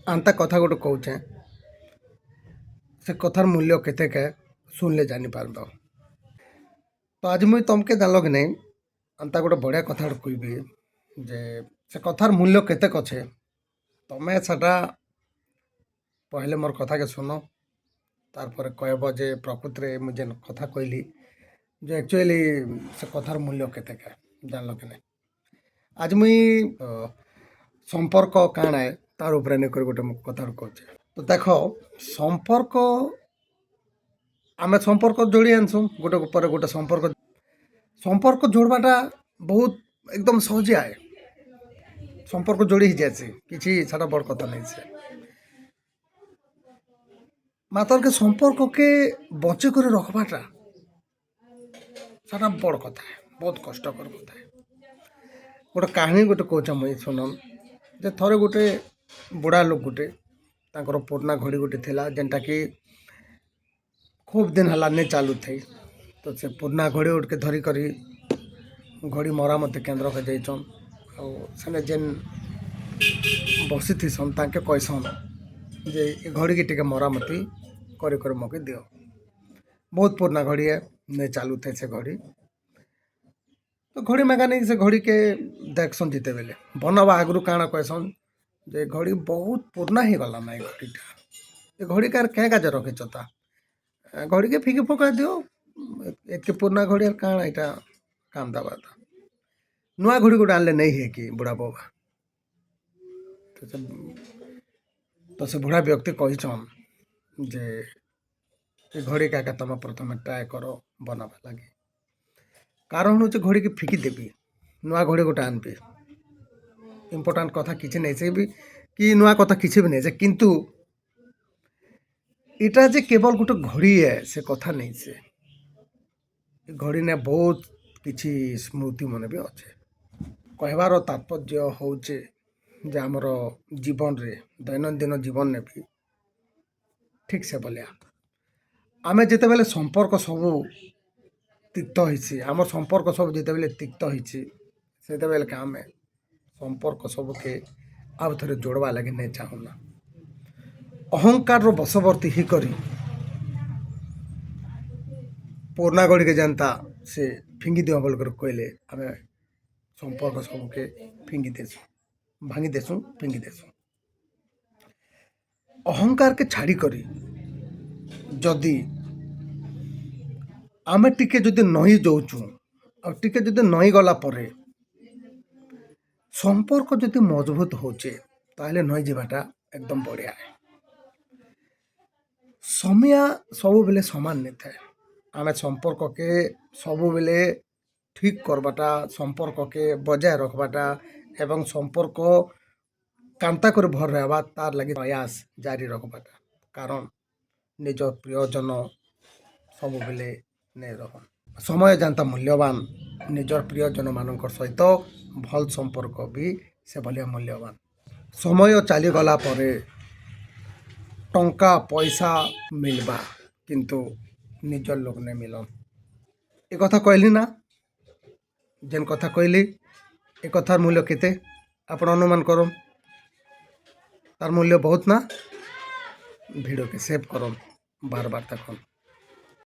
आंता कथा गोटे कहचे से कथार मूल्य केते के सुनले जानी पारब। तो आज मुई तमके जानल कि नहीं अंता गोटे बढ़िया कथा कहबी जे से कथार मूल्य केते कछे तमे सेटा पहले मोर कथा के सुनो तारपर कहब जे प्रकृत रे मुझे कथा कहली जे एक्चुअली से कथार मूल्य केते के जानल कि नहीं। आज मुई संपर्क काण है तार उपरे नहीं कर गोटे कथा कहचे। तो देख संपर्क आमे संपर्क जोड़ी आनसु गोटे पर गोटे संपर्क जोड़बाटा बहुत एकदम सहज आए संपर्क जोड़ी ही जाए किसी सारा बड़ कथा नहीं से मात्र के संपर्क के बचे कर रखबाटा सारा बड़ कथा है बहुत कष्टकर कथा है। गोटे कहानी गोटे कहचा मुई सुनन जे थरे गोटे बुढ़ा लोक गोटे तांकर पुराना घड़ी गोटे थिला जेनटा कि खूब दिन हला नहीं चालू थे। तो से पुराना घड़ी उठ के धरी करी घड़ी मरामती केन्द्र के जाइछन आने जेन बसी थीसन ताके कहसन जे ए घड़ी की टिके मरामती कर मके दियो। बहुत पुराना घड़ी है नहीं चालू थे से घड़ी। तो घड़ी मैकेनिक से घड़ी के देखसन जीते बेले बनवा आगु काण कहसन जे घड़ी बहुत पुराना ही गला ना घड़ीटा ये घड़ी कार क्या काज रखे चता घड़ी के फिकी फका दियो एत पुराना घड़ी काण यहाँ काम दबा था नुआ घड़ी गोटे आनले नहीं है कि बुढ़ा बाबा। तो से बुढ़ा व्यक्ति कहीचन जे घड़ी क्या तुम प्रथम ट्राए कर बनवा लगे कारण हूँ घड़ी की फिकी देवी नुआ घड़ी गोटे आनबी इम्पोर्टाट कथा किसी नहीं से भी कि नुआ कथा किसी भी नहीं से किंतु इटा जे केवल गोटे घड़ी है से कथा नहीं से घड़ी ने बहुत किसी स्मृति मन भी अच्छे कहबार तात्पर्य हूँ जे आमर जीवन रे दैनंदिन जीवन ने भी ठीक से बोलिया आमे जिते बेले संपर्क सबू तिक्त होइछि आमर संपर्क सब जिते बेले तिक्त होइछि सेते बेले के आमे संपर्क सब के आउ थरे जोड़वा लगे नहीं चाहूना अहंकार रो बशवर्ती ही करी पुराना घड़ी के जनता से फिंगी दियो बोल कर कहले आमे संपर्क सब के फिंगी देसु भांगी देसु फिंगी देसु अहंकार के छाड़ी करी जदि आमे टिके जदि नही जाऊचु और टिके जदि नही गला परे संपर्क जदि मजबूत होचे ताहले नही जीवाटा एकदम बढ़िया है। समय सब बेले समान नहीं थाए आमे संपर्क के सब बेले ठीक करबाटा संपर्क के बजाय रखबाटा एवं संपर्क कांता कर भर रहबा तार लगी प्रयास जारी रखबाटा कारण निज प्रियजन सब बेले नहीं रहन समय जानता मूल्यवान निजर प्रियजन मान सहित भल संपर्क भी से भलिया मूल्यवान समय चली गला परे टंका पैसा मिलबा किंतु निजर लोक नहीं मिलन ए कथा कहली ना जेन कथा कहली ए कथार मूल्य केते आपण अनुमान करो तार मूल्य बहुत ना वीडियो के सेव करो बार बार तक।